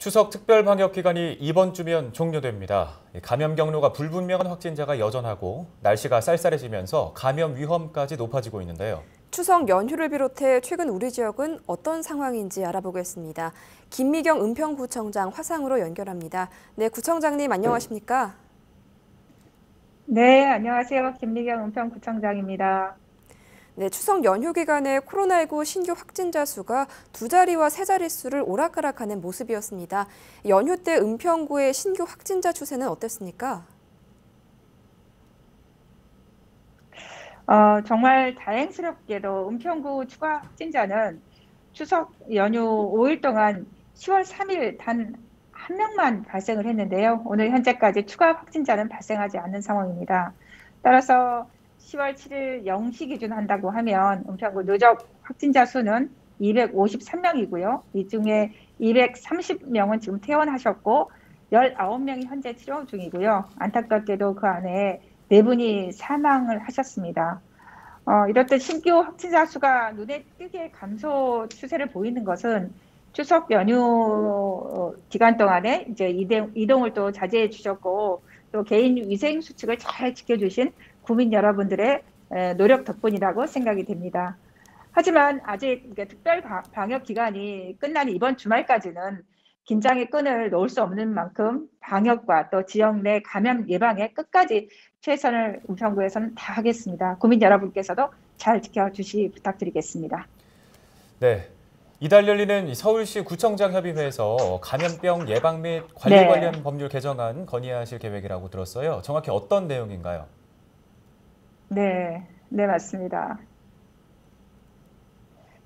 추석 특별 방역 기간이 이번 주면 종료됩니다. 감염 경로가 불분명한 확진자가 여전하고 날씨가 쌀쌀해지면서 감염 위험까지 높아지고 있는데요. 추석 연휴를 비롯해 최근 우리 지역은 어떤 상황인지 알아보겠습니다. 김미경 은평구청장 화상으로 연결합니다. 네, 구청장님 안녕하십니까? 네, 안녕하세요. 김미경 은평구청장입니다. 네, 추석 연휴 기간에 코로나19 신규 확진자 수가 두 자리와 세 자릿수를 오락가락하는 모습이었습니다. 연휴 때 은평구의 신규 확진자 추세는 어땠습니까? 정말 다행스럽게도 은평구 추가 확진자는 추석 연휴 5일 동안 10월 3일 단 한 명만 발생을 했는데요. 오늘 현재까지 추가 확진자는 발생하지 않는 상황입니다. 따라서 10월 7일 0시 기준 한다고 하면 은평구 누적 확진자 수는 253명이고요. 이 중에 230명은 지금 퇴원하셨고 19명이 현재 치료 중이고요. 안타깝게도 그 안에 4분이 사망을 하셨습니다. 이렇듯 신규 확진자 수가 눈에 띄게 감소 추세를 보이는 것은 추석 연휴 기간 동안에 이제 이동을 또 자제해 주셨고 또 개인 위생 수칙을 잘 지켜주신 국민 여러분들의 노력 덕분이라고 생각이 됩니다. 하지만 아직 특별 방역 기간이 끝난 이번 주말까지는 긴장의 끈을 놓을 수 없는 만큼 방역과 또 지역 내 감염 예방에 끝까지 최선을 은평구에서는 다하겠습니다. 국민 여러분께서도 잘 지켜주시 부탁드리겠습니다. 네, 이달 열리는 서울시 구청장 협의회에서 감염병 예방 및 관리 네. 관련 법률 개정안 건의하실 계획이라고 들었어요. 정확히 어떤 내용인가요? 네, 맞습니다.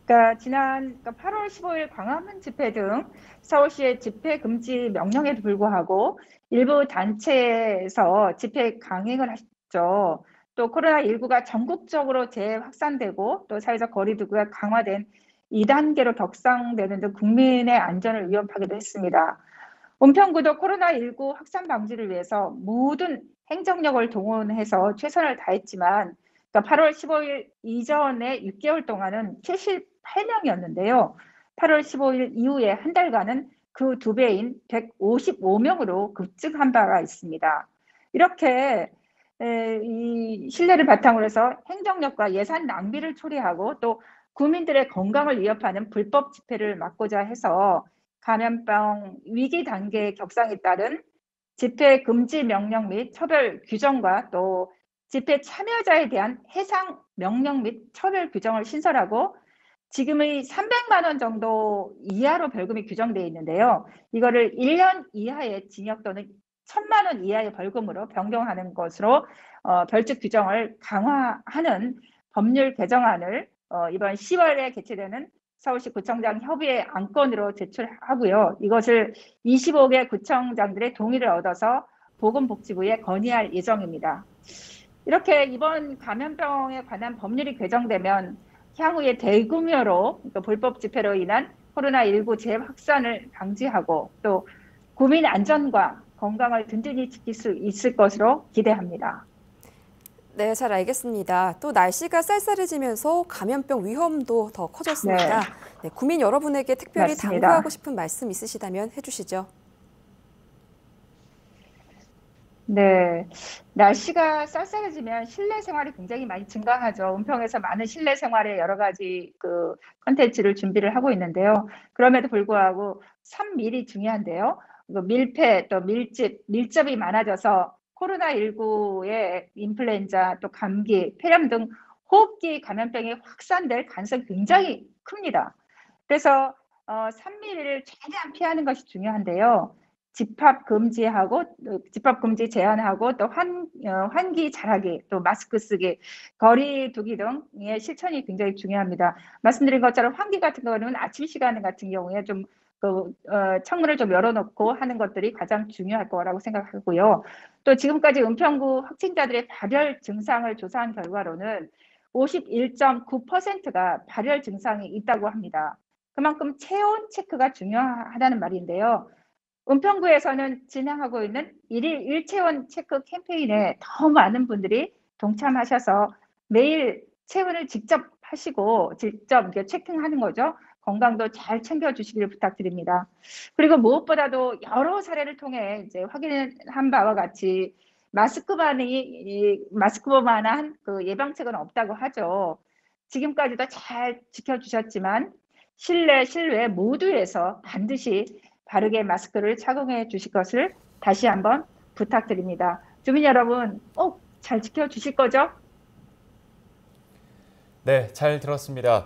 그러니까 지난 8월 15일 광화문 집회 등 서울시의 집회 금지 명령에도 불구하고 일부 단체에서 집회 강행을 하셨죠. 또 코로나19가 전국적으로 재확산되고 또 사회적 거리두기가 강화된 2단계로 격상되는 등 국민의 안전을 위협하기도 했습니다. 은평구도 코로나19 확산 방지를 위해서 모든 행정력을 동원해서 최선을 다했지만 8월 15일 이전에 6개월 동안은 78명이었는데요. 8월 15일 이후에 한 달간은 그 2배인 155명으로 급증한 바가 있습니다. 이렇게 이 신뢰를 바탕으로 해서 행정력과 예산 낭비를 초래하고 또 국민들의 건강을 위협하는 불법 집회를 막고자 해서 감염병 위기 단계 격상에 따른 집회 금지 명령 및 처벌 규정과 또 집회 참여자에 대한 해상 명령 및 처벌 규정을 신설하고 지금의 300만 원 정도 이하로 벌금이 규정되어 있는데요. 이거를 1년 이하의 징역 또는 1,000만 원 이하의 벌금으로 변경하는 것으로 벌칙 규정을 강화하는 법률 개정안을 이번 10월에 개최되는 서울시 구청장 협의회 안건으로 제출하고요. 이것을 25개 구청장들의 동의를 얻어서 보건복지부에 건의할 예정입니다. 이렇게 이번 감염병에 관한 법률이 개정되면 향후에 대규모로 불법 집회로 인한 코로나19 재확산을 방지하고 또 국민 안전과 건강을 든든히 지킬 수 있을 것으로 기대합니다. 네, 잘 알겠습니다. 또 날씨가 쌀쌀해지면서 감염병 위험도 더 커졌습니다. 네, 국민 여러분에게 특별히 맞습니다. 당부하고 싶은 말씀 있으시다면 해주시죠. 네, 날씨가 쌀쌀해지면 실내 생활이 굉장히 많이 증가하죠. 은평에서 많은 실내 생활에 여러 가지 컨텐츠를 준비를 하고 있는데요. 그럼에도 불구하고 산밀이 중요한데요. 밀폐, 또 밀접이 많아져서 코로나19의 인플루엔자, 또 감기, 폐렴 등 호흡기 감염병이 확산될 가능성이 굉장히 큽니다. 그래서 산밀을 최대한 피하는 것이 중요한데요. 집합 금지 제한하고 또 환기 잘하기, 또 마스크 쓰기, 거리 두기 등의 실천이 굉장히 중요합니다. 말씀드린 것처럼 환기 같은 경우는 아침 시간 같은 경우에 좀 창문을 좀 열어놓고 하는 것들이 가장 중요할 거라고 생각하고요. 또 지금까지 은평구 확진자들의 발열 증상을 조사한 결과로는 51.9%가 발열 증상이 있다고 합니다. 그만큼 체온 체크가 중요하다는 말인데요. 은평구에서는 진행하고 있는 1일 1체온 체크 캠페인에 더 많은 분들이 동참하셔서 매일 체온을 직접 하시고 직접 체킹하는 거죠. 건강도 잘 챙겨주시길 부탁드립니다. 그리고 무엇보다도 여러 사례를 통해 이제 확인한 바와 같이 마스크만한 그 예방책은 없다고 하죠. 지금까지도 잘 지켜주셨지만 실내 모두에서 반드시 바르게 마스크를 착용해 주실 것을 다시 한번 부탁드립니다. 주민 여러분 꼭 잘 지켜주실 거죠? 네, 잘 들었습니다.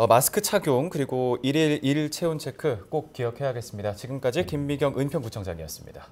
마스크 착용 그리고 일일 체온 체크 꼭 기억해야겠습니다. 지금까지 김미경 은평구청장이었습니다.